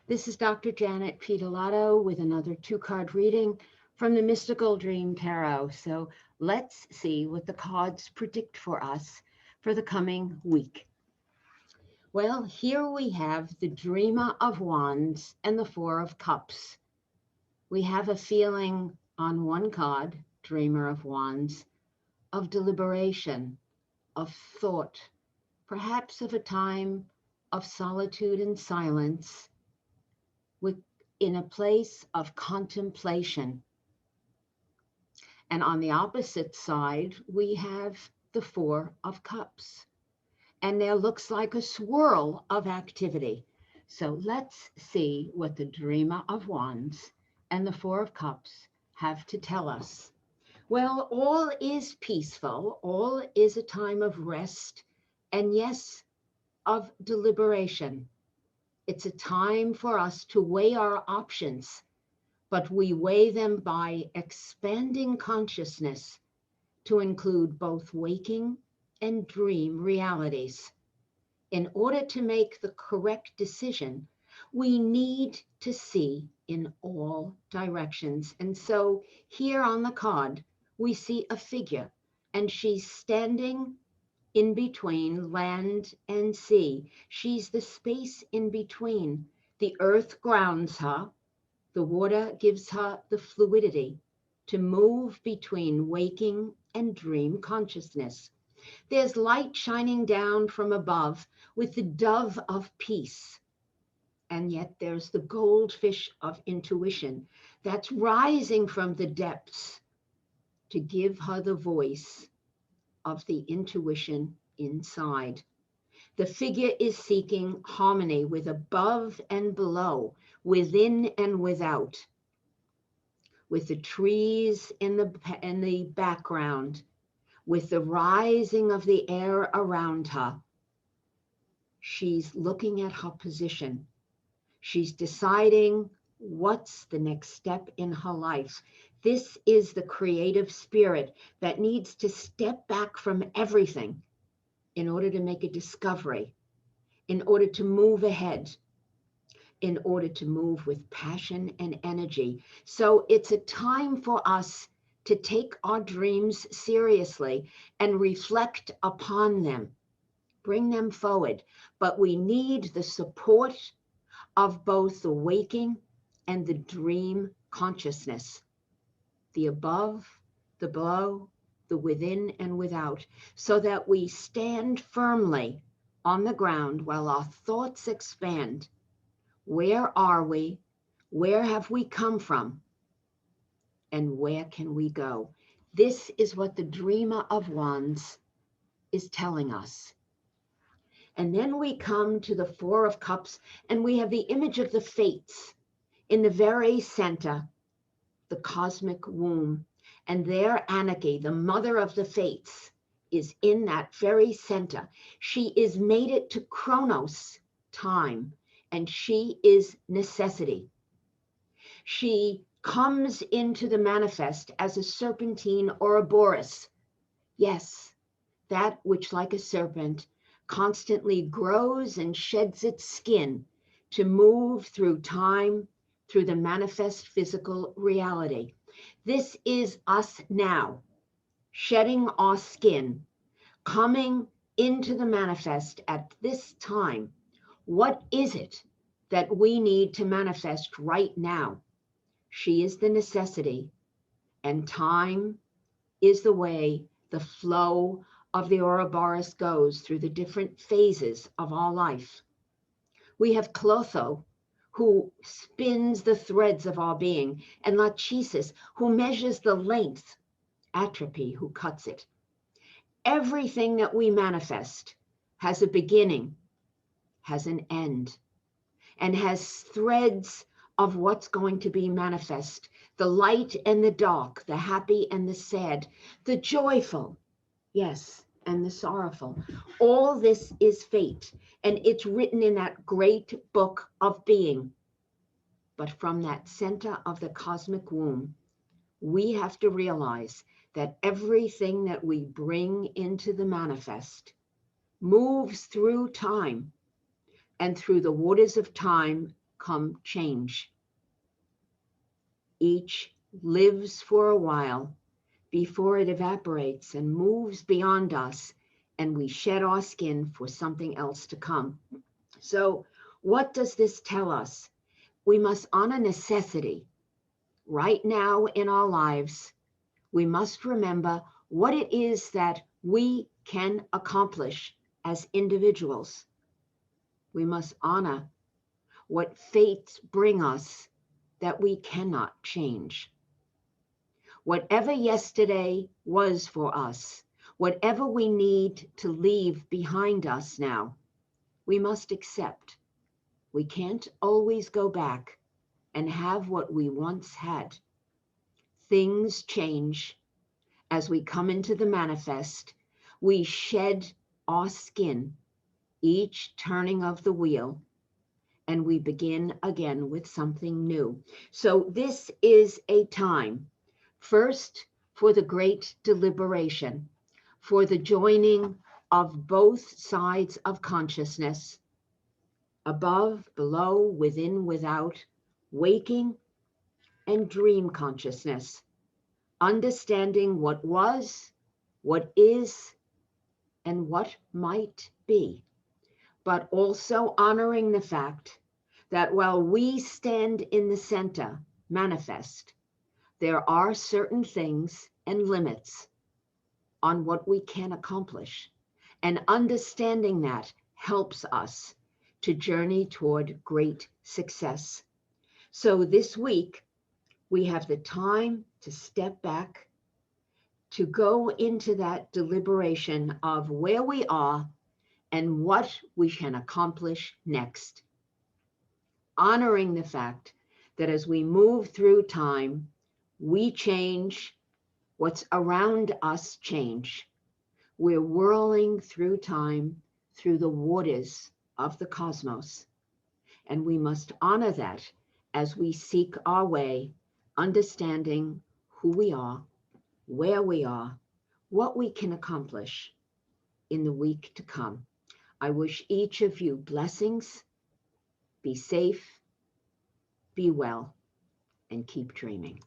This is Dr. Janet Piedilato with another two-card reading from the Mystical Dream Tarot. So let's see what the cards predict for us for the coming week. Well, here we have the Dreamer of Wands and the Four of Cups. We have a feeling on one card, Dreamer of Wands, of deliberation, of thought, perhaps of a time of solitude and silence, with in a place of contemplation. And on the opposite side, we have the Four of Cups. And there looks like a swirl of activity. So let's see what the Dreamer of Wands and the Four of Cups have to tell us. Well, all is peaceful, all is a time of rest, and yes, of deliberation. It's a time for us to weigh our options, but we weigh them by expanding consciousness to include both waking and dream realities. In order to make the correct decision, we need to see in all directions. And so here on the card, we see a figure, and she's standing in between land and sea. She's the space in between. The earth grounds her. The water gives her the fluidity to move between waking and dream consciousness. There's light shining down from above with the dove of peace. And yet there's the goldfish of intuition that's rising from the depths to give her the voice of the intuition inside. The figure is seeking harmony with above and below, within and without, with the trees in the background, with the rising of the air around her. She's looking at her position. She's deciding what's the next step in her life. This is the creative spirit that needs to step back from everything in order to make a discovery, in order to move ahead, in order to move with passion and energy. So it's a time for us to take our dreams seriously and reflect upon them, bring them forward. But we need the support of both the waking and the dream consciousness, the above, the below, the within and without, so that we stand firmly on the ground while our thoughts expand. Where are we? Where have we come from? And where can we go? This is what the Dreamer of Wands is telling us. And then we come to the Four of Cups, and we have the image of the fates in the very center, the cosmic womb. And there, Anarchy, the mother of the fates, is in that very center. She is mated to Chronos, time, and she is necessity. She comes into the manifest as a serpentine or a Boris. Yes, that which like a serpent constantly grows and sheds its skin to move through time, through the manifest physical reality. This is us now, shedding our skin, coming into the manifest at this time. What is it that we need to manifest right now? She is the necessity, and time is the way the flow of the Ouroboros goes through the different phases of our life. We have Clotho, who spins the threads of our being, and Lachesis, who measures the length, Atrophy, who cuts it. Everything that we manifest has a beginning, has an end, and has threads of what's going to be manifest. The light and the dark, the happy and the sad, the joyful, yes, and the sorrowful. All this is fate, and it's written in that great book of being. But from that center of the cosmic womb, we have to realize that everything that we bring into the manifest moves through time, and through the waters of time come change. Each lives for a while before it evaporates and moves beyond us, and we shed our skin for something else to come. So, what does this tell us? We must honor necessity right now in our lives. We must remember what it is that we can accomplish as individuals. We must honor what fates bring us that we cannot change. Whatever yesterday was for us, whatever we need to leave behind us now, we must accept. We can't always go back and have what we once had. Things change as we come into the manifest. We shed our skin, each turning of the wheel, and we begin again with something new. So this is a time, first, for the great deliberation, for the joining of both sides of consciousness, above, below, within, without, waking and dream consciousness, understanding what was, what is, and what might be, but also honoring the fact that while we stand in the center, manifest, there are certain things and limits on what we can accomplish. And understanding that helps us to journey toward great success. So this week, we have the time to step back, to go into that deliberation of where we are and what we can accomplish next. Honoring the fact that as we move through time, we change, what's around us change. We're whirling through time, through the waters of the cosmos. And we must honor that as we seek our way, understanding who we are, where we are, what we can accomplish in the week to come. I wish each of you blessings. Be safe, be well, and keep dreaming.